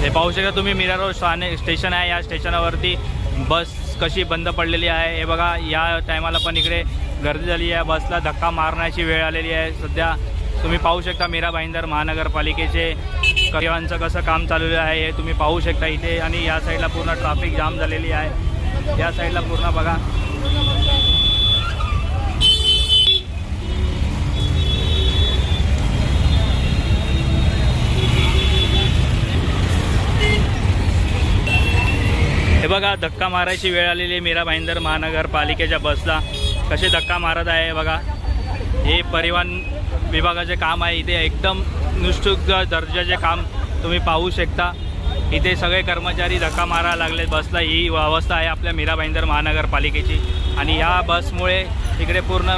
हे पाहू शकता तुम्ही मीरा रोड स्टेशन आहे। या स्टेशनावरती बस कशी बंद पडलेली आहे हे बघा। या टायमाला पण इकडे गर्दी झाली आहे, बसला धक्का मारण्याची वेळ आलेली आहे। सध्या तुम्ही पाहू शकता मीरा भाईंदर महानगरपालिकेचे कर्मचाऱ्यांचं कसं काम चालू आहे हे तुम्ही पाहू शकता इथे। आणि या साईडला पूर्ण ट्रॅफिक जाम झालेली आहे, या साईडला पूर्ण बघा। हे बघा धक्का मारायची वेळ आलेली आहे मीरा भाईंदर महानगरपालिकेच्या बसला, कसे धक्का मारत आहे बघा। हे परिवहन विभागाचे काम आहे इथे, एकदम निष्ठुर दर्जाचे काम तुम्ही पाहू शकता। इथे सगळे कर्मचारी धक्का मारायला लागले बसला। ही अवस्था आहे आपल्या मीरा भाईंदर महानगरपालिकेची आणि या बसमुळे इकडे पूर्ण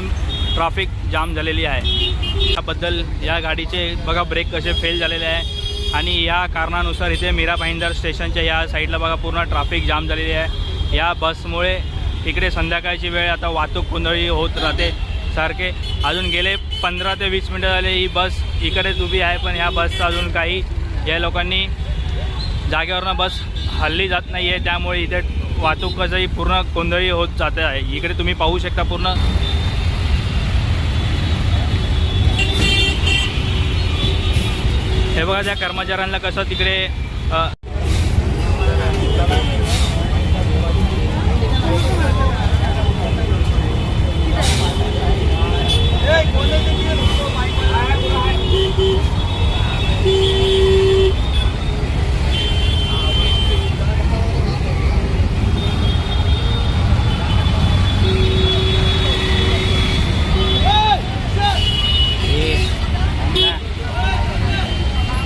ट्रॅफिक जाम झालेली आहे। याबद्दल या गाडीचे बघा ब्रेक कसे फेल झालेले आहे आणि या कारणानुसार इथे मीरा भाईंदर स्टेशनच्या या साईडला बघा पूर्ण ट्रॅफिक जाम झालेली आहे। या बसमुळे इकडे संध्याकाळची वेळ आता वाहतूक गोंधळी होत राहते सारखे। अजून गेले 15 ते 20 मिनटं झाले ही बस इकडेच उभी आहे, पण ह्या बसचं अजून काही या लोकांनी जागेवरनं बस हल्ली जात नाही आहे, त्यामुळे इथे वाहतूकही पूर्ण गोंधळी होत जाते आहे। इकडे तुम्ही पाहू शकता पूर्ण हे बघा, त्या कर्मचाऱ्यांना कसं तिकडे